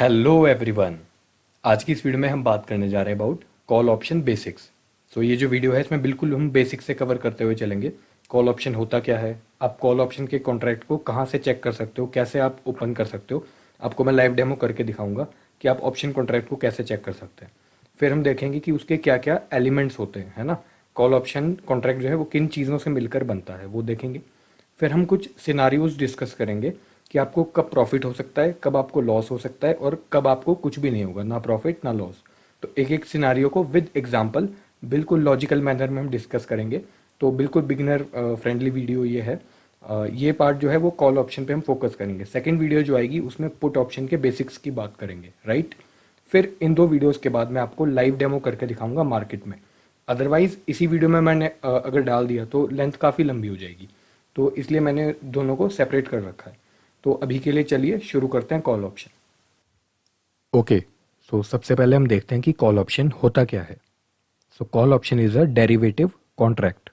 Hello everyone. आज की इस वीडियो में हम बात करने जा रहे हैं अबाउट कॉल ऑप्शन बेसिक्स। सो ये जो वीडियो है इसमें बिल्कुल हम बेसिक्स से कवर करते हुए चलेंगे। कॉल ऑप्शन होता क्या है, आप कॉल ऑप्शन के कॉन्ट्रैक्ट को कहाँ से चेक कर सकते हो, कैसे आप ओपन कर सकते हो। आपको मैं लाइव डेमो करके दिखाऊंगा कि आप ऑप्शन कॉन्ट्रैक्ट को कैसे चेक कर सकते हैं। फिर हम देखेंगे कि उसके क्या क्या एलिमेंट्स होते हैं, है ना। कॉल ऑप्शन कॉन्ट्रैक्ट जो है वो किन चीज़ों से मिलकर बनता है वो देखेंगे। फिर हम कुछ सिनारियोज डिस्कस करेंगे कि आपको कब प्रॉफिट हो सकता है, कब आपको लॉस हो सकता है और कब आपको कुछ भी नहीं होगा, ना प्रॉफिट ना लॉस। तो एक एक सिनारियो को विद एग्जांपल बिल्कुल लॉजिकल मैनर में हम डिस्कस करेंगे। तो बिल्कुल बिगिनर फ्रेंडली वीडियो ये है। ये पार्ट जो है वो कॉल ऑप्शन पे हम फोकस करेंगे। सेकंड वीडियो जो आएगी उसमें पुट ऑप्शन के बेसिक्स की बात करेंगे, राइट। फिर इन दो वीडियोस के बाद मैं आपको लाइव डेमो करके दिखाऊंगा मार्केट में। अदरवाइज इसी वीडियो में मैंने अगर डाल दिया तो लेंथ काफ़ी लंबी हो जाएगी, तो इसलिए मैंने दोनों को सेपरेट कर रखा है। तो अभी के लिए चलिए शुरू करते हैं कॉल ऑप्शन। ओके, सो सबसे पहले हम देखते हैं कि कॉल ऑप्शन होता क्या है। So call option is a derivative contract.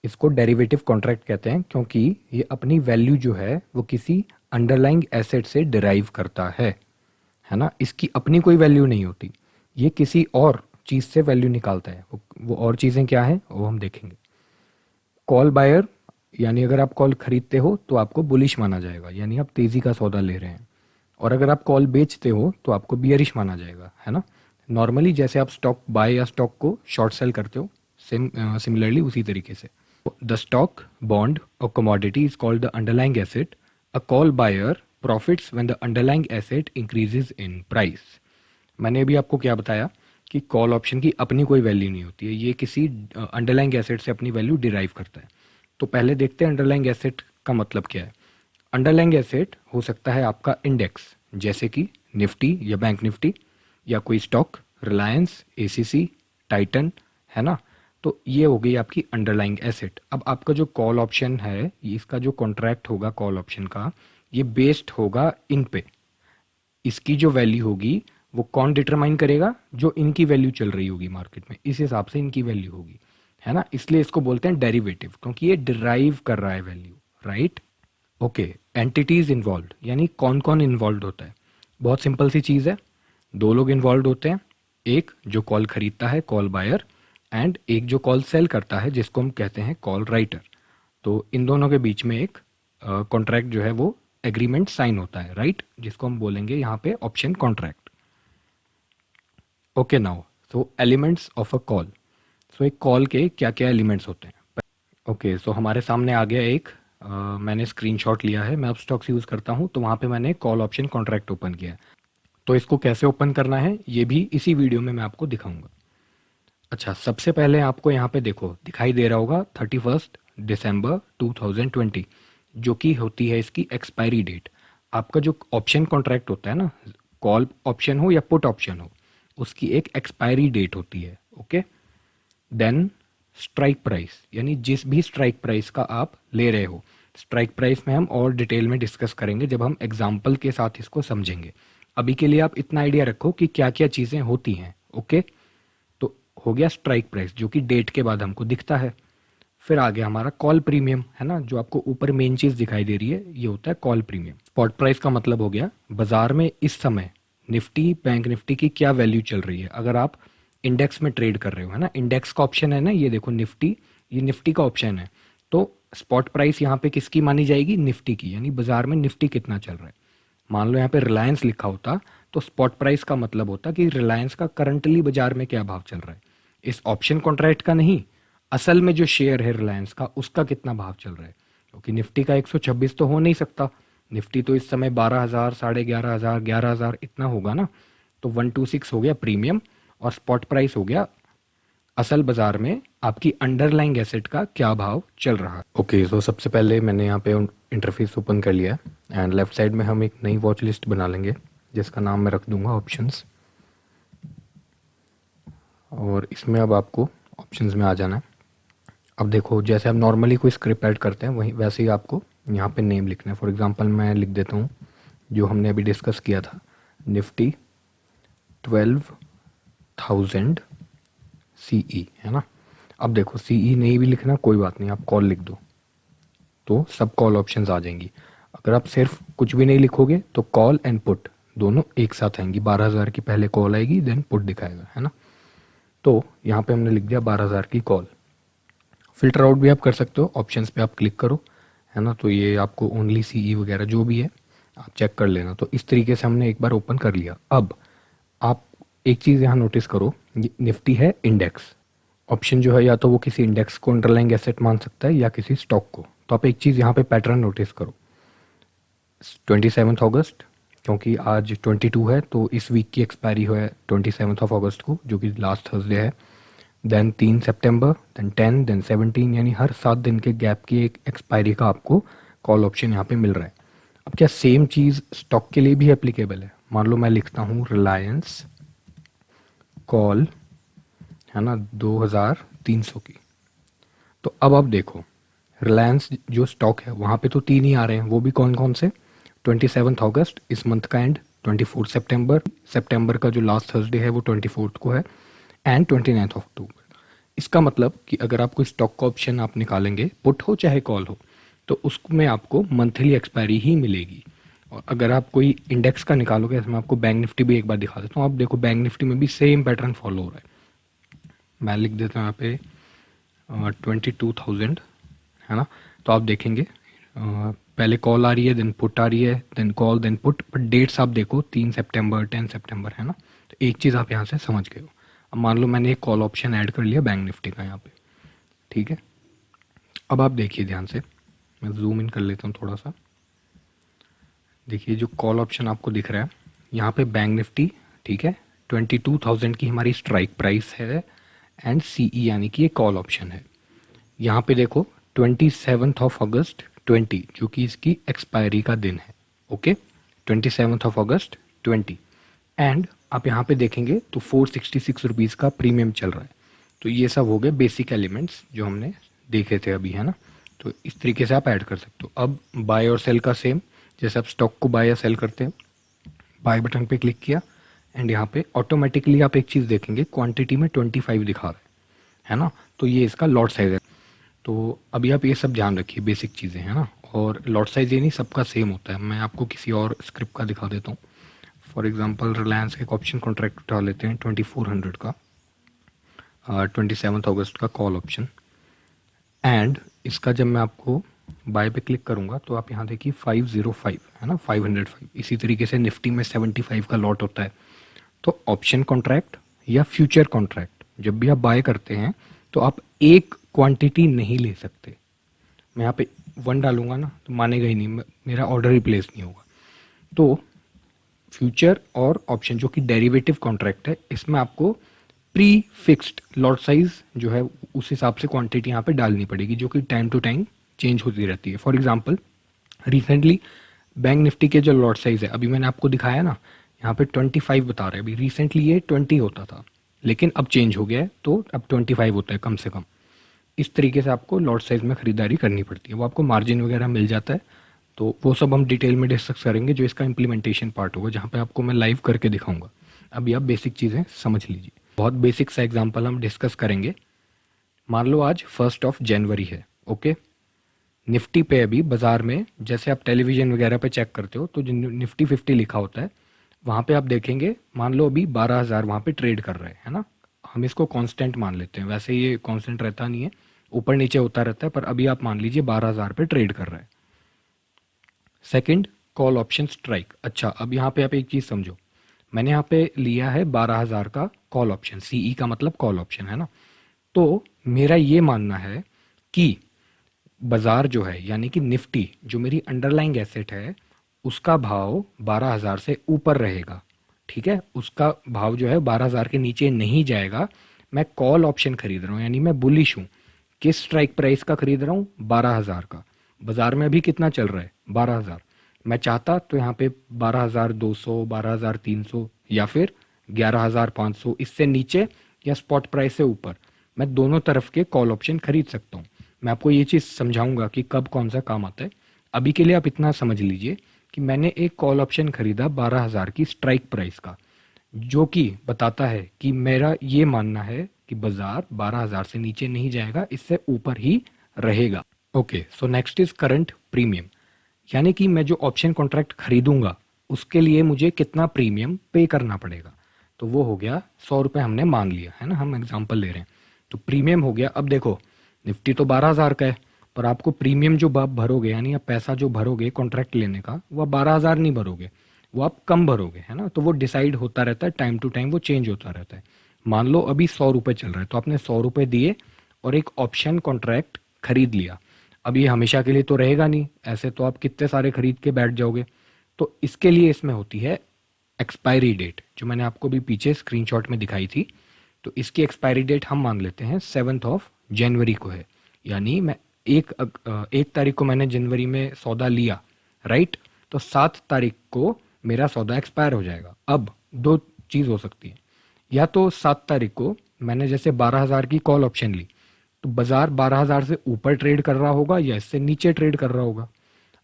इसको डेरिवेटिव कॉन्ट्रैक्ट कहते हैं क्योंकि ये अपनी वैल्यू जो है वो किसी अंडरलाइंग एसेट से डिराइव करता है ना। इसकी अपनी कोई वैल्यू नहीं होती, ये किसी और चीज़ से वैल्यू निकालता है। वो और चीज़ें क्या हैं वो हम देखेंगे। कॉल बायर, यानी अगर आप कॉल खरीदते हो तो आपको बुलिश माना जाएगा, यानी आप तेज़ी का सौदा ले रहे हैं। और अगर आप कॉल बेचते हो तो आपको बियरिश माना जाएगा, है ना। नॉर्मली जैसे आप स्टॉक बाय या स्टॉक को शॉर्ट सेल करते हो, सिमिलरली उसी तरीके से। द स्टॉक, बॉन्ड और commodity is called the underlying asset. A call buyer profits when the underlying asset increases in price. मैंने अभी आपको क्या बताया कि कॉल ऑप्शन की अपनी कोई वैल्यू नहीं होती है, ये किसी अंडरलाइंग एसेट से अपनी वैल्यू डिराइव करता है। तो पहले देखते हैं अंडरलाइंग एसेट का मतलब क्या है। अंडरलाइंग एसेट हो सकता है आपका इंडेक्स, जैसे कि निफ्टी या बैंक निफ्टी, या कोई स्टॉक, रिलायंस, एसीसी, टाइटन, है ना। तो ये हो गई आपकी अंडरलाइंग एसेट। अब आपका जो कॉल ऑप्शन है, इसका जो कॉन्ट्रैक्ट होगा कॉल ऑप्शन का, ये बेस्ड होगा इन पे। इसकी जो वैल्यू होगी वो कौन डिटरमाइन करेगा, जो इनकी वैल्यू चल रही होगी मार्केट में, इस हिसाब से इनकी वैल्यू होगी, है ना। इसलिए इसको बोलते हैं डेरिवेटिव, क्योंकि ये डिराइव कर रहा है value, right. Okay, entities involve, यानी कौन कौन इन्वॉल्व होता है। बहुत सिंपल सी चीज़ है, दो लोग इन्वॉल्व होते हैं। एक जो कॉल खरीदता है, कॉल बायर, एंड एक जो कॉल सेल करता है, जिसको हम कहते हैं कॉल राइटर। तो इन दोनों के बीच में एक कॉन्ट्रैक्ट जो है वो एग्रीमेंट साइन होता है, राइट, जिसको हम बोलेंगे यहाँ पे option contract. Okay now, so elements of a call. So एक कॉल के क्या क्या एलिमेंट्स होते हैं। ओके, सो हमारे सामने आ गया एक मैंने स्क्रीनशॉट लिया है, मैं अब स्टॉक्स यूज़ करता हूँ तो वहाँ पे मैंने कॉल ऑप्शन कॉन्ट्रैक्ट ओपन किया है। तो इसको कैसे ओपन करना है ये भी इसी वीडियो में मैं आपको दिखाऊंगा। अच्छा, सबसे पहले आपको यहाँ पे देखो दिखाई दे रहा होगा 31 दिसंबर 2020, जो कि होती है इसकी एक्सपायरी डेट। आपका जो ऑप्शन कॉन्ट्रैक्ट होता है ना, कॉल ऑप्शन हो या पुट ऑप्शन हो, उसकी एक एक्सपायरी डेट होती है। ओके, देन स्ट्राइक प्राइस, यानी जिस भी स्ट्राइक प्राइस का आप ले रहे हो। स्ट्राइक प्राइस में हम और डिटेल में डिस्कस करेंगे जब हम एग्जाम्पल के साथ इसको समझेंगे। अभी के लिए आप इतना आइडिया रखो कि क्या क्या चीज़ें होती हैं। ओके, तो हो गया स्ट्राइक प्राइस, जो कि डेट के बाद हमको दिखता है। फिर आ गया हमारा कॉल प्रीमियम, है ना, जो आपको ऊपर मेन चीज़ दिखाई दे रही है, ये होता है कॉल प्रीमियम। स्पॉट प्राइस का मतलब हो गया बाजार में इस समय निफ्टी, बैंक निफ्टी की क्या वैल्यू चल रही है। अगर आप इंडेक्स में ट्रेड कर रहे हो, है ना, इंडेक्स का ऑप्शन है ना, ये देखो निफ्टी, ये निफ्टी का ऑप्शन है। तो स्पॉट प्राइस यहाँ पे किसकी मानी जाएगी, निफ्टी की, यानी बाजार में निफ्टी कितना चल रहा है। मान लो यहाँ पे रिलायंस लिखा होता तो स्पॉट प्राइस का मतलब होता कि रिलायंस का करंटली बाजार में क्या भाव चल रहा है, इस ऑप्शन कॉन्ट्रैक्ट का नहीं, असल में जो शेयर है रिलायंस का उसका कितना भाव चल रहा है। क्योंकि निफ्टी का 126 तो हो नहीं सकता, निफ्टी तो इस समय 12,000, 11,500, 11,000 इतना होगा ना। तो 126 हो गया प्रीमियम, और स्पॉट प्राइस हो गया असल बाजार में आपकी अंडरलाइंग एसेट का क्या भाव चल रहा है। ओके, सो सबसे पहले मैंने यहाँ पे इंटरफेस ओपन कर लिया एंड लेफ्ट साइड में हम एक नई वॉच लिस्ट बना लेंगे जिसका नाम मैं रख दूंगा ऑप्शंस। और इसमें अब आपको ऑप्शंस में आ जाना है। अब देखो, जैसे हम नॉर्मली कोई स्क्रिप्ट ऐड करते हैं वही वैसे ही आपको यहाँ पे नेम लिखना है। फॉर एग्जांपल मैं लिख देता हूँ जो हमने अभी डिस्कस किया था, निफ्टी 12,000 CE, है ना। अब देखो CE नहीं भी लिखना कोई बात नहीं, आप कॉल लिख दो तो सब कॉल ऑप्शंस आ जाएंगी। अगर आप सिर्फ कुछ भी नहीं लिखोगे तो कॉल एंड पुट दोनों एक साथ आएंगी, 12,000 की पहले कॉल आएगी देन पुट दिखाएगा, है ना। तो यहाँ पे हमने लिख दिया 12,000 की कॉल। फिल्टर आउट भी आप कर सकते हो, ऑप्शंस पे आप क्लिक करो, है ना। तो ये आपको ओनली सीई वगैरह जो भी है आप चेक कर लेना। तो इस तरीके से हमने एक बार ओपन कर लिया। अब आप एक चीज़ यहाँ नोटिस करो, निफ्टी है इंडेक्स ऑप्शन जो है, या तो वो किसी इंडेक्स को अंडरलाइंग एसेट मान सकता है या किसी स्टॉक को। तो आप एक चीज़ यहाँ पे पैटर्न नोटिस करो, 27 अगस्त, क्योंकि आज 22 है तो इस वीक की एक्सपायरी है 27 अगस्त को, जो कि लास्ट थर्सडे है। देन 3 सितंबर, देन 10, देन 17, यानी हर 7 दिन के गैप की एक एक्सपायरी का आपको कॉल ऑप्शन यहाँ पे मिल रहा है। अब क्या सेम चीज़ स्टॉक के लिए भी एप्लीकेबल है? मान लो मैं लिखता हूँ रिलायंस कॉल, है ना, 2300 की। तो अब आप देखो, रिलायंस जो स्टॉक है वहाँ पे तो 3 ही आ रहे हैं, वो भी कौन कौन से? 27 अगस्त इस मंथ का एंड, 24 सितंबर, सितंबर का जो लास्ट थर्सडे है वो 24 को है, एंड 29 अक्टूबर। इसका मतलब कि अगर आप कोई स्टॉक का ऑप्शन आप निकालेंगे, पुट हो चाहे कॉल हो, तो उसमें आपको मंथली एक्सपायरी ही मिलेगी। और अगर आप कोई इंडेक्स का निकालोगे, इसमें आपको बैंक निफ्टी भी एक बार दिखा देता हूँ। आप देखो बैंक निफ्टी में भी सेम पैटर्न फॉलो हो रहा है। मैं लिख देता हूँ यहाँ पे 22,000, है ना। तो आप देखेंगे पहले कॉल आ रही है, देन पुट आ रही है, then call, then put. But dates आप देखो 3 सितंबर, 10 सितंबर, है ना। तो एक चीज़ आप यहाँ से समझ गए हो। अब मान लो मैंने एक कॉल ऑप्शन ऐड कर लिया बैंक निफ्टी का यहाँ पे, ठीक है। अब आप देखिए ध्यान से, मैं जूम इन कर लेता हूँ थोड़ा सा। देखिए जो कॉल ऑप्शन आपको दिख रहा है यहाँ पे बैंक निफ्टी, ठीक है, 22,000 की हमारी स्ट्राइक प्राइस है, एंड सीई यानी कि ये कॉल ऑप्शन है। यहाँ पे देखो 27 अगस्त 20, जो कि इसकी एक्सपायरी का दिन है, ओके, 27 अगस्त 20। एंड आप यहाँ पे देखेंगे तो 466 रुपीज़ का प्रीमियम चल रहा है। तो ये सब हो गए बेसिक एलिमेंट्स जो हमने देखे थे अभी, है ना। तो इस तरीके से आप ऐड कर सकते हो। अब बाय और सेल का सेम, जैसे आप स्टॉक को बाय या सेल करते हैं, बाय बटन पे क्लिक किया, एंड यहाँ पे ऑटोमेटिकली आप एक चीज़ देखेंगे, क्वांटिटी में 25 दिखा रहा है ना। तो ये इसका लॉट साइज है। तो अभी आप ये सब ध्यान रखिए, बेसिक चीज़ें, है ना। और लॉट साइज ये नहीं सबका सेम होता है। मैं आपको किसी और स्क्रिप्ट का दिखा देता हूँ। फॉर एग्जांपल रिलायंस का एक ऑप्शन कॉन्ट्रैक्ट उठा लेते हैं 2400 का, 27 अगस्त का कॉल ऑप्शन। एंड इसका जब मैं आपको बाय पे क्लिक करूंगा तो आप यहाँ देखिए 505, है ना, 505। इसी तरीके से निफ्टी में 75 का लॉट होता है। तो ऑप्शन कॉन्ट्रैक्ट या फ्यूचर कॉन्ट्रैक्ट जब भी आप बाय करते हैं तो आप एक क्वांटिटी नहीं ले सकते। मैं यहाँ पे 1 डालूंगा ना तो मानेगा ही नहीं, मेरा ऑर्डर रिप्लेस नहीं होगा। तो फ्यूचर और ऑप्शन जो कि डेरिवेटिव कॉन्ट्रैक्ट है, इसमें आपको प्री फिक्स्ड लॉट साइज जो है उस हिसाब से क्वांटिटी यहाँ पे डालनी पड़ेगी, जो कि टाइम टू टाइम चेंज होती रहती है। For example recently bank Nifty के जो लॉट साइज है, अभी मैंने आपको दिखाया ना, यहाँ पे 25 बता रहे हैं। अभी रिसेंटली ये 20 होता था, लेकिन अब चेंज हो गया है, तो अब 25 होता है कम से कम। इस तरीके से आपको लॉट साइज में खरीदारी करनी पड़ती है। वो आपको मार्जिन वगैरह मिल जाता है, तो वो सब हम डिटेल में डिस्कस करेंगे जो इसका इम्प्लीमेंटेशन पार्ट होगा, जहाँ पे आपको मैं लाइव करके दिखाऊंगा। अभी आप बेसिक चीज़ें समझ लीजिए। बहुत बेसिक सा एग्जांपल हम डिस्कस करेंगे। मान लो आज 1 जनवरी है, ओके। निफ्टी पे अभी बाजार में, जैसे आप टेलीविजन वगैरह पे चेक करते हो तो जो निफ्टी 50 लिखा होता है, वहाँ पे आप देखेंगे, मान लो अभी 12,000 वहाँ पे ट्रेड कर रहे हैं, है ना। हम इसको कांस्टेंट मान लेते हैं, वैसे ये कांस्टेंट रहता नहीं है, ऊपर नीचे होता रहता है, पर अभी आप मान लीजिए 12,000 पे ट्रेड कर रहा है। Second, call option strike. अच्छा, अब यहाँ पे आप एक चीज़ समझो, मैंने यहाँ पे लिया है 12,000 का कॉल ऑप्शन, सीई का मतलब कॉल ऑप्शन, है ना। तो मेरा ये मानना है कि बाजार जो है, यानी कि निफ्टी जो मेरी अंडरलाइंग एसेट है, उसका भाव 12,000 से ऊपर रहेगा, ठीक है। उसका भाव जो है 12,000 के नीचे नहीं जाएगा। मैं कॉल ऑप्शन खरीद रहा हूँ, यानी मैं बुलिश हूँ। किस स्ट्राइक प्राइस का खरीद रहा हूँ? 12,000 का। बाजार में अभी कितना चल रहा है? 12,000। मैं चाहता तो यहाँ पे 12,200, 12,300 या फिर 11,500, इससे नीचे या स्पॉट प्राइस से ऊपर मैं दोनों तरफ के कॉल ऑप्शन खरीद सकता हूँ। मैं आपको ये चीज़ समझाऊंगा कि कब कौन सा काम आता है। अभी के लिए आप इतना समझ लीजिए कि मैंने एक कॉल ऑप्शन खरीदा 12,000 की स्ट्राइक प्राइस का, जो कि बताता है कि मेरा ये मानना है कि बाजार 12,000 से नीचे नहीं जाएगा, इससे ऊपर ही रहेगा। Okay, so next is current premium, यानी कि मैं जो ऑप्शन कॉन्ट्रैक्ट खरीदूंगा उसके लिए मुझे कितना प्रीमियम पे करना पड़ेगा। तो वो हो गया 100 रुपये हमने मान लिया है ना, हम एग्जाम्पल ले रहे हैं। तो प्रीमियम हो गया। अब देखो निफ्टी तो 12,000 का है, पर आपको प्रीमियम जो आप भरोगे यानी आप पैसा जो भरोगे कॉन्ट्रैक्ट लेने का, वो आप 12,000 नहीं भरोगे, वो आप कम भरोगे, है ना। तो वो डिसाइड होता रहता है, टाइम टू टाइम वो चेंज होता रहता है। मान लो अभी 100 रुपये चल रहा है, तो आपने 100 रुपये दिए और एक ऑप्शन कॉन्ट्रैक्ट खरीद लिया। अब ये हमेशा के लिए तो रहेगा नहीं, ऐसे तो आप कितने सारे खरीद के बैठ जाओगे। तो इसके लिए इसमें होती है एक्सपायरी डेट, जो मैंने आपको भी पीछे स्क्रीनशॉट में दिखाई थी। तो इसकी एक्सपायरी डेट हम मान लेते हैं 7 जनवरी को है, यानी मैं 1 तारीख को मैंने जनवरी में सौदा लिया, राइट। तो 7 तारीख को मेरा सौदा एक्सपायर हो जाएगा। अब दो चीज़ हो सकती है, या तो 7 तारीख को मैंने जैसे 12,000 की कॉल ऑप्शन ली, तो बाजार 12,000 से ऊपर ट्रेड कर रहा होगा या इससे नीचे ट्रेड कर रहा होगा।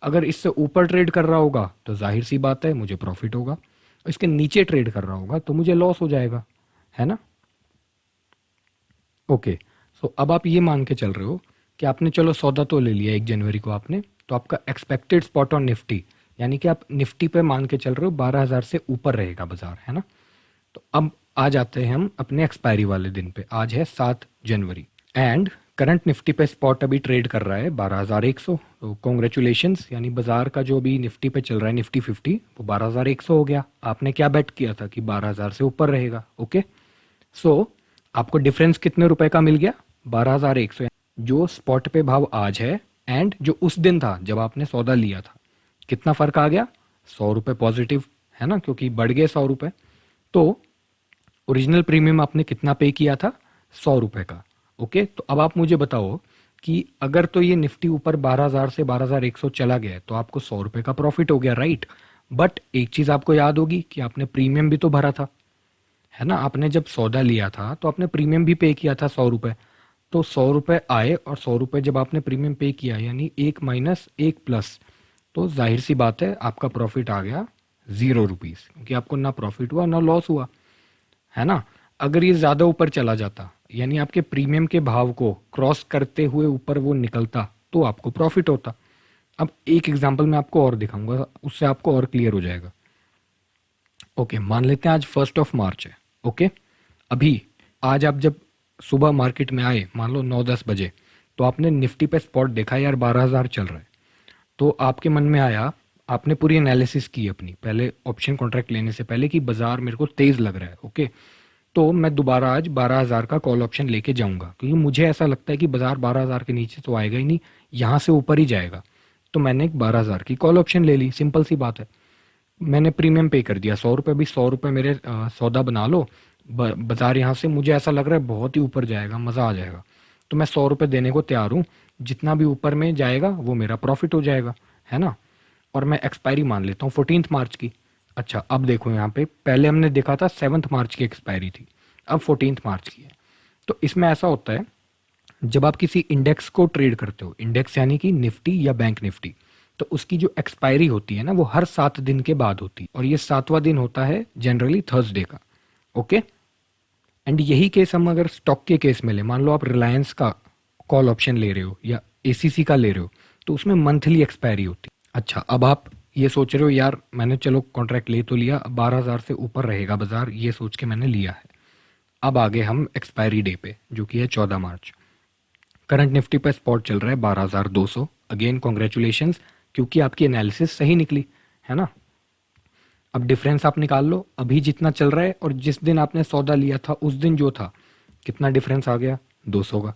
अगर इससे ऊपर ट्रेड कर रहा होगा तो जाहिर सी बात है मुझे प्रॉफिट होगा, इसके नीचे ट्रेड कर रहा होगा तो मुझे लॉस हो जाएगा, है ना। ओके, सो अब आप ये मान के चल रहे हो कि आपने चलो सौदा तो ले लिया 1 जनवरी को आपने, तो आपका एक्सपेक्टेड स्पॉट ऑन निफ्टी, यानी कि आप निफ्टी पे मान के चल रहे हो 12,000 से ऊपर रहेगा बाजार, है ना। तो अब आ जाते हैं हम अपने एक्सपायरी वाले दिन पे। आज है 7 जनवरी एंड करंट निफ्टी पे स्पॉट अभी ट्रेड कर रहा है 12,100। तो कॉन्ग्रेचुलेशंस, यानी बाजार का जो अभी निफ्टी पे चल रहा है निफ्टी 50, वो 12,100 हो गया। आपने क्या बेट किया था कि 12,000 से ऊपर रहेगा। ओके, सो आपको डिफरेंस कितने रुपए का मिल गया? 12,100, जो स्पॉट पे भाव आज है एंड जो उस दिन था जब आपने सौदा लिया था। कितना फर्क आ गया? 100 रुपये पॉजिटिव, है ना, क्योंकि बढ़ गए 100 रुपये। तो ओरिजिनल प्रीमियम आपने कितना पे किया था? 100 रुपये का। ओके, तो अब आप मुझे बताओ कि अगर तो ये निफ्टी ऊपर 12,000 से 12,100 चला गया तो आपको 100 रुपये का प्रॉफिट हो गया, राइट। बट एक चीज आपको याद होगी कि आपने प्रीमियम भी तो भरा था, है ना। आपने जब सौदा लिया था तो आपने प्रीमियम भी पे किया था 100 रुपये। तो 100 रुपये आए और 100 रुपये जब आपने प्रीमियम पे किया, यानी 1 - 1 प्लस, तो जाहिर सी बात है आपका प्रॉफिट आ गया 0 रुपीज़, क्योंकि आपको ना प्रॉफिट हुआ ना लॉस हुआ, है ना। अगर ये ज़्यादा ऊपर चला जाता, यानी आपके प्रीमियम के भाव को क्रॉस करते हुए ऊपर वो निकलता, तो आपको प्रॉफिट होता। अब एक एग्जांपल मैं आपको और दिखाऊंगा, उससे आपको और क्लियर हो जाएगा। ओके, मान लेते हैं आज 1 मार्च है। ओके, अभी आज आप जब सुबह मार्केट में आए, मान लो 9-10 बजे, तो आपने निफ्टी पे स्पॉट देखा यार 12,000 चल रहा है। तो आपके मन में आया, आपने पूरी एनालिसिस की अपनी पहले ऑप्शन कॉन्ट्रैक्ट लेने से पहले कि बाजार मेरे को तेज लग रहा है। ओके, तो मैं दोबारा आज 12,000 का कॉल ऑप्शन लेके जाऊंगा, क्योंकि मुझे ऐसा लगता है कि बाजार 12,000 के नीचे तो आएगा ही नहीं, यहाँ से ऊपर ही जाएगा। तो मैंने एक 12,000 की कॉल ऑप्शन ले ली, सिंपल सी बात है। मैंने प्रीमियम पे कर दिया 100 रुपये, भी 100 रुपये मेरे सौदा बना लो। बाजार यहाँ से मुझे ऐसा लग रहा है बहुत ही ऊपर जाएगा, मज़ा आ जाएगा, तो मैं 100 रुपये देने को तैयार हूँ। जितना भी ऊपर में जाएगा वो मेरा प्रॉफिट हो जाएगा, है ना। और मैं एक्सपायरी मान लेता हूँ 14 मार्च की। अच्छा, अब देखो यहाँ पे पहले हमने देखा था 7 मार्च की एक्सपायरी थी, अब 14 मार्च की है। तो इसमें ऐसा होता है, जब आप किसी इंडेक्स को ट्रेड करते हो, इंडेक्स यानी कि निफ्टी या बैंक निफ्टी, तो उसकी जो एक्सपायरी होती है ना वो हर 7 दिन के बाद होती है, और ये 7वां दिन होता है जनरली थर्सडे का। ओके, एंड यही केस हम अगर स्टॉक के केस में ले, मान लो आप रिलायंस का कॉल ऑप्शन ले रहे हो या एसीसी का ले रहे हो, तो उसमें मंथली एक्सपायरी होती है। अच्छा, अब आप ये सोच रहे हो यार मैंने चलो कॉन्ट्रैक्ट ले तो लिया, 12,000 से ऊपर रहेगा बाजार, ये सोच के मैंने लिया है। अब आगे हम एक्सपायरी डे पे, जो कि है 14 मार्च। करंट निफ्टी पे स्पॉट चल रहा है 12,200। अगेन कॉन्ग्रेचुलेशंस, क्योंकि आपकी एनालिसिस सही निकली, है ना। अब डिफरेंस आप निकाल लो, अभी जितना चल रहा है और जिस दिन आपने सौदा लिया था उस दिन जो था, कितना डिफरेंस आ गया? 200 का।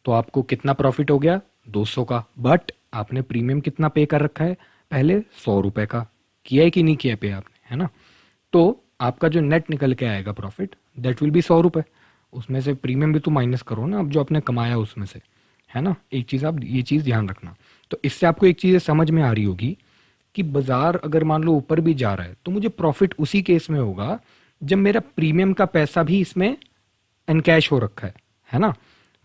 तो आपको कितना प्रॉफिट हो गया? 200 का। बट आपने प्रीमियम कितना पे कर रखा है? पहले 100 रुपये का। किया है कि नहीं किया पे आपने, है ना। तो आपका जो नेट निकल के आएगा प्रॉफिट, दैट विल बी 100 रुपये। उसमें से प्रीमियम भी तो माइनस करो ना, अब जो आपने कमाया उसमें से, है ना। एक चीज़ आप ये चीज़ ध्यान रखना। तो इससे आपको एक चीज़ समझ में आ रही होगी कि बाजार अगर मान लो ऊपर भी जा रहा है तो मुझे प्रॉफिट उसी केस में होगा जब मेरा प्रीमियम का पैसा भी इसमें एनकैश हो रखा है ना।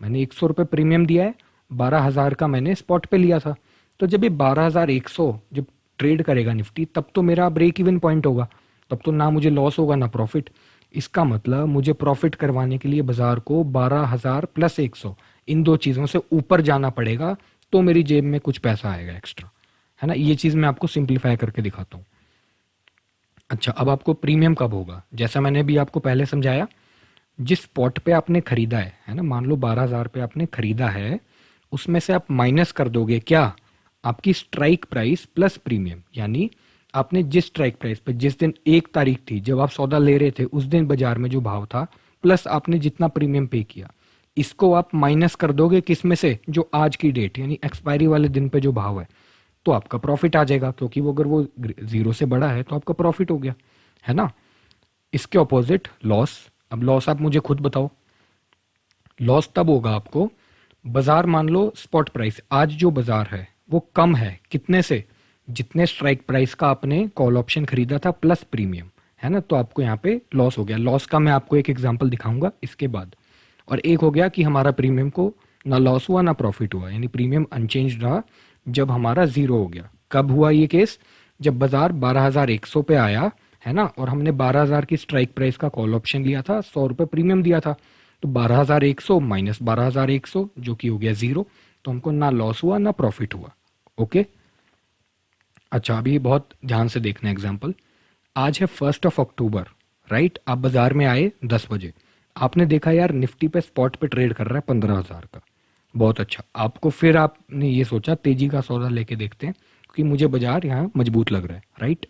मैंने 100 रुपये प्रीमियम दिया है, 12,000 का मैंने स्पॉट पे लिया था। तो जब ये 12,100 जब ट्रेड करेगा निफ्टी, तब तो मेरा ब्रेक इवन पॉइंट होगा, तब तो ना मुझे लॉस होगा ना प्रॉफिट। इसका मतलब मुझे प्रॉफिट करवाने के लिए बाजार को 12,000 + 100, इन दो चीज़ों से ऊपर जाना पड़ेगा, तो मेरी जेब में कुछ पैसा आएगा एक्स्ट्रा, है ना। ये चीज़ मैं आपको सिंप्लीफाई करके दिखाता हूँ। अच्छा, अब आपको प्रीमियम कब होगा? जैसा मैंने भी आपको पहले समझाया, जिस स्पॉट पे आपने खरीदा है ना, मान लो 12,000 पे आपने खरीदा है, उसमें से आप माइनस कर दोगे क्या? आपकी स्ट्राइक प्राइस प्लस प्रीमियम। यानी आपने जिस स्ट्राइक प्राइस पे जिस दिन 1 तारीख थी जब आप सौदा ले रहे थे, उस दिन बाजार में जो भाव था, प्लस आपने जितना प्रीमियम पे किया, इसको आप माइनस कर दोगे किस में से? जो आज की डेट यानी एक्सपायरी वाले दिन पे जो भाव है, तो आपका प्रॉफिट आ जाएगा, क्योंकि वो अगर वो जीरो से बड़ा है तो आपका प्रॉफिट हो गया, है ना। इसके ऑपोजिट लॉस। अब लॉस आप मुझे खुद बताओ। लॉस तब होगा आपको, बाजार मान लो स्पॉट प्राइस आज जो बाजार है वो कम है कितने से? जितने स्ट्राइक प्राइस का आपने कॉल ऑप्शन खरीदा था प्लस प्रीमियम, है ना। तो आपको यहाँ पे लॉस हो गया। लॉस का मैं आपको एक एग्जांपल दिखाऊंगा इसके बाद। और एक हो गया कि हमारा प्रीमियम को ना लॉस हुआ ना प्रॉफिट हुआ, यानी प्रीमियम अनचेंज रहा जब हमारा जीरो हो गया। कब हुआ ये केस? जब बाजार 12,100 पे आया, है ना, और हमने 12,000 की स्ट्राइक प्राइस का कॉल ऑप्शन लिया था, 100 रुपये प्रीमियम दिया था। तो 12,100 माइनस 12,100 जो कि हो गया जीरो, तो हमको ना लॉस हुआ ना प्रॉफिट हुआ। ओके। अच्छा, अभी बहुत ध्यान से देखना एग्जाम्पल। आज है 1 अक्टूबर, राइट। आप बाजार में आए 10 बजे, आपने देखा यार निफ्टी पे स्पॉट पे ट्रेड कर रहा है 15,000 का, बहुत अच्छा। आपको फिर आपने ये सोचा तेजी का सौदा लेके देखते हैं, क्योंकि मुझे बाजार यहाँ मजबूत लग रहा है, राइट।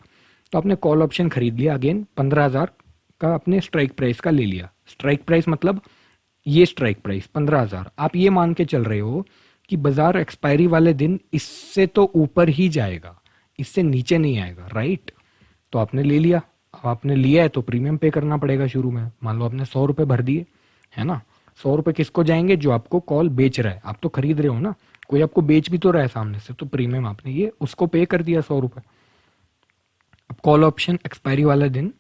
तो आपने कॉल ऑप्शन खरीद लिया, अगेन 15,000 का आपने स्ट्राइक प्राइस का ले लिया। स्ट्राइक प्राइस मतलब ये स्ट्राइक प्राइस 15,000। आप ये मान के चल रहे हो कि बाजार एक्सपायरी वाले दिन इससे तो ऊपर ही जाएगा, इससे नीचे नहीं आएगा, राइट। तो आपने ले लिया। अब आपने लिया है तो प्रीमियम पे करना पड़ेगा शुरू में। मान लो आपने 100 रुपये भर दिए, है ना। 100 रुपये किसको जाएंगे? जो आपको कॉल बेच रहा है। आप तो खरीद रहे हो ना, कोई आपको बेच भी तो रहा है सामने से, तो प्रीमियम आपने ये उसको पे कर दिया 100 रुपये। अब कॉल ऑप्शन एक्सपायरी वाला दिन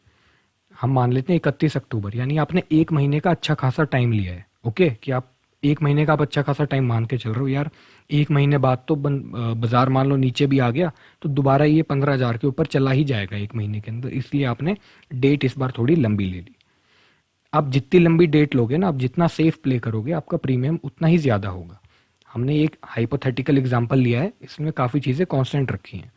हम मान लेते हैं 31 अक्टूबर, यानी आपने 1 महीने का अच्छा खासा टाइम लिया है। ओके, कि आप 1 महीने का आप अच्छा खासा टाइम मान के चल रहे हो यार। 1 महीने बाद तो बाजार मान लो नीचे भी आ गया तो दोबारा ये 15,000 के ऊपर चला ही जाएगा 1 महीने के अंदर, इसलिए आपने डेट इस बार थोड़ी लंबी ले ली। आप जितनी लंबी डेट लोगे ना, आप जितना सेफ प्ले करोगे, आपका प्रीमियम उतना ही ज़्यादा होगा। हमने एक हाइपोथेटिकल एग्जांपल लिया है, इसमें काफ़ी चीज़ें कांस्टेंट रखी हैं।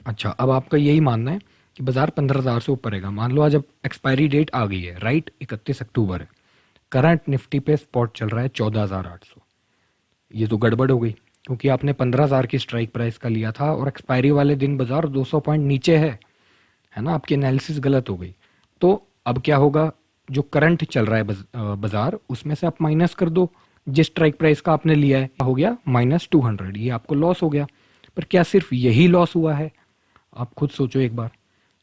अच्छा, अब आपका यही मानना है कि बाजार 15,000 से ऊपर रहेगा। मान लो आज अब एक्सपायरी डेट आ गई है, राइट, 31 अक्टूबर है। करंट निफ्टी पे स्पॉट चल रहा है 14,800। ये तो गड़बड़ हो गई, क्योंकि आपने 15,000 की स्ट्राइक प्राइस का लिया था और एक्सपायरी वाले दिन बाजार 200 पॉइंट नीचे है ना। आपकी एनालिसिस गलत हो गई। तो अब क्या होगा? जो करंट चल रहा है बाजार, उसमें से आप माइनस कर दो जिस स्ट्राइक प्राइस का आपने लिया है, हो गया -200। ये आपको लॉस हो गया। पर क्या सिर्फ यही लॉस हुआ है? आप खुद सोचो एक बार,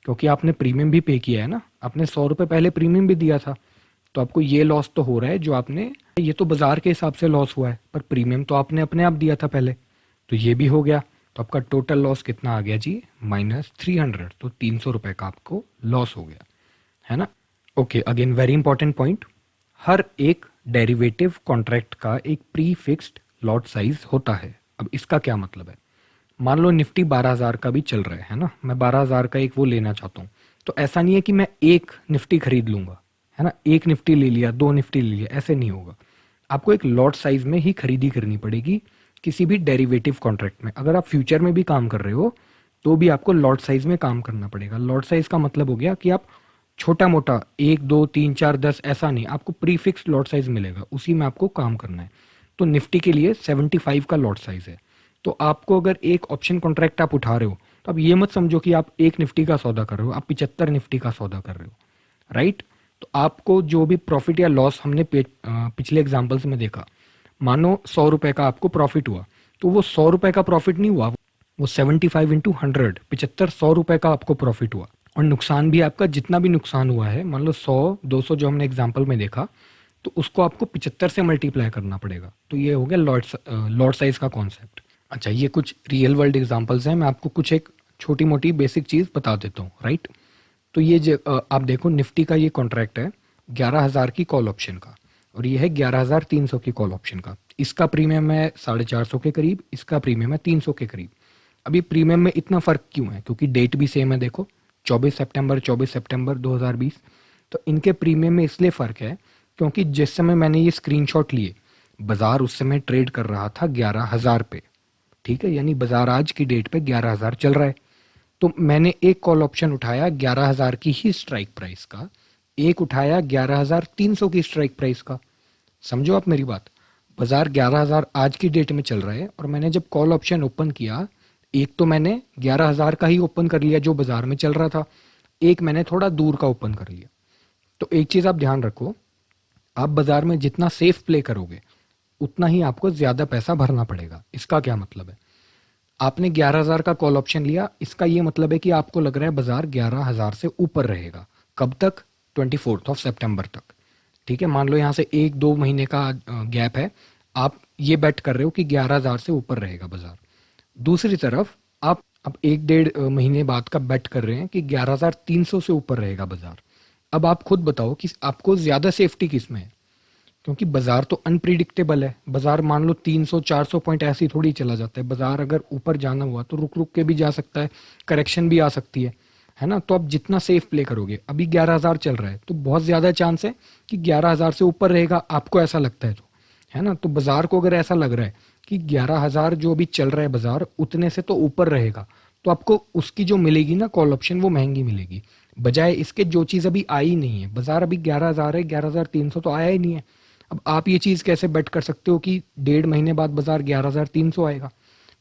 क्योंकि आपने प्रीमियम भी पे किया है ना। आपने 100 रुपये पहले प्रीमियम भी दिया था, तो आपको ये लॉस तो हो रहा है जो आपने, ये तो बाजार के हिसाब से लॉस हुआ है, पर प्रीमियम तो आपने अपने आप दिया था पहले, तो ये भी हो गया। तो आपका टोटल लॉस कितना आ गया जी? -300। तो 300 रुपये का आपको लॉस हो गया, है ना। Okay, again very important point. हर एक डेरिवेटिव कॉन्ट्रैक्ट का एक प्री फिक्स्ड लॉट साइज होता है। अब इसका क्या मतलब है? मान लो निफ्टी 12,000 का भी चल रहा है ना, मैं 12,000 का एक वो लेना चाहता हूँ। तो ऐसा नहीं है कि मैं एक निफ्टी खरीद लूंगा, है ना, एक निफ्टी ले लिया, दो निफ्टी ले लिया, ऐसे नहीं होगा। आपको एक लॉट साइज में ही खरीदी करनी पड़ेगी किसी भी डेरिवेटिव कॉन्ट्रैक्ट में। अगर आप फ्यूचर में भी काम कर रहे हो तो भी आपको लॉट साइज में काम करना पड़ेगा। लॉट साइज का मतलब हो गया कि आप छोटा मोटा 1 2 3 4 10 ऐसा नहीं, आपको प्री फिक्स लॉट साइज मिलेगा, उसी में आपको काम करना है। तो निफ्टी के लिए 75 का लॉट साइज है। तो आपको अगर एक ऑप्शन कॉन्ट्रैक्ट आप उठा रहे हो, तो आप ये मत समझो कि आप एक निफ्टी का सौदा कर रहे हो, आप 75 निफ्टी का सौदा कर रहे हो, राइट। तो आपको जो भी प्रॉफिट या लॉस हमने पिछले एग्जाम्पल्स में देखा, मानो 100 रुपए का आपको प्रॉफिट हुआ, तो वो 100 रुपए का प्रॉफिट नहीं हुआ, वो 75 इंटू 100, 75 100 रुपए का आपको प्रॉफिट हुआ। और नुकसान भी आपका जितना भी नुकसान हुआ है, मान लो 100 200 जो हमने एग्जाम्पल में देखा, तो उसको आपको 75 से मल्टीप्लाई करना पड़ेगा। तो ये हो गया लॉट साइज का कॉन्सेप्ट। अच्छा, ये कुछ रियल वर्ल्ड एग्जांपल्स हैं, मैं आपको कुछ एक छोटी मोटी बेसिक चीज़ बता देता हूँ, राइट। तो ये आप देखो, निफ्टी का ये कॉन्ट्रैक्ट है 11,000 की कॉल ऑप्शन का, और ये है 11,300 की कॉल ऑप्शन का। इसका प्रीमियम है 450 के करीब, इसका प्रीमियम है 300 के करीब। अभी प्रीमियम में इतना फ़र्क क्यों है? क्योंकि डेट भी सेम है, देखो 24 सितंबर 2020। तो इनके प्रीमियम में इसलिए फ़र्क है क्योंकि जिस समय मैंने ये स्क्रीनशॉट लिए, बाजार उस समय ट्रेड कर रहा था 11,000 पे, ठीक है, यानी बाजार आज की डेट पे 11,000 चल रहा है। तो मैंने एक कॉल ऑप्शन उठाया 11,000 की ही स्ट्राइक प्राइस का, एक उठाया 11,300 की स्ट्राइक प्राइस का। समझो आप मेरी बात। बाजार 11,000 आज की डेट में चल रहा है और मैंने जब कॉल ऑप्शन ओपन किया, एक तो मैंने 11,000 का ही ओपन कर लिया जो बाजार में चल रहा था, एक मैंने थोड़ा दूर का ओपन कर लिया। तो एक चीज आप ध्यान रखो, आप बाजार में जितना सेफ प्ले करोगे उतना ही आपको ज्यादा पैसा भरना पड़ेगा। इसका क्या मतलब है? आपने 11,000 का कॉल ऑप्शन लिया, इसका ये मतलब है कि आपको लग रहा है बाजार 11,000 से ऊपर रहेगा। कब तक? 24 सितंबर तक। ठीक है, मान लो यहाँ से 1-2 महीने का गैप है, आप ये बेट कर रहे हो कि 11,000 से ऊपर रहेगा बाजार। दूसरी तरफ आप अब 1-1.5 महीने बाद का बेट कर रहे हैं कि 11,300 से ऊपर रहेगा बाजार। अब आप खुद बताओ कि आपको ज्यादा सेफ्टी किस में है? क्योंकि बाजार तो अनप्रिडिक्टेबल है। बाजार मान लो 300-400 पॉइंट ऐसे ही थोड़ी चला जाता है। बाजार अगर ऊपर जाना हुआ तो रुक रुक के भी जा सकता है, करेक्शन भी आ सकती है ना? तो आप जितना सेफ प्ले करोगे, अभी 11,000 चल रहा है तो बहुत ज्यादा चांस है कि 11,000 से ऊपर रहेगा, आपको ऐसा लगता है तो, है ना? तो बाजार को अगर ऐसा लग रहा है कि 11,000 जो अभी चल रहा है बाजार उतने से तो ऊपर रहेगा, तो आपको उसकी जो मिलेगी ना कॉल ऑप्शन, वो महंगी मिलेगी। बजाय इसके जो चीज अभी आई नहीं है, बाजार अभी 11,000 है, 11,300 तो आया ही नहीं है। अब आप ये चीज कैसे बेट कर सकते हो कि 1.5 महीने बाद बाजार 11,300 आएगा?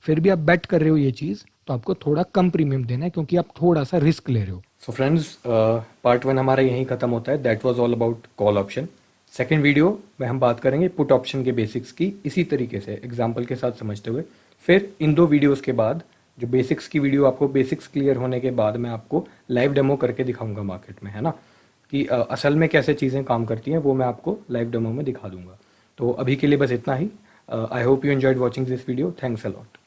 फिर भी आप बेट कर रहे हो ये चीज, तो आपको थोड़ा कम प्रीमियम देना है क्योंकि आप थोड़ा सा रिस्क ले रहे हो। सो फ्रेंड्स, पार्ट 1 हमारा यहीं खत्म होता है। That was all about call option. Second video में हम बात करेंगे पुट ऑप्शन के बेसिक्स की, इसी तरीके से एग्जाम्पल के साथ समझते हुए। फिर इन 2 वीडियोस के बाद जो बेसिक्स की वीडियो, आपको बेसिक्स क्लियर होने के बाद मैं आपको लाइव डेमो करके दिखाऊंगा मार्केट में, है ना, कि असल में कैसे चीज़ें काम करती हैं, वो मैं आपको लाइव डेमो में दिखा दूंगा। तो अभी के लिए बस इतना ही। I hope you enjoyed watching this video. Thanks a lot.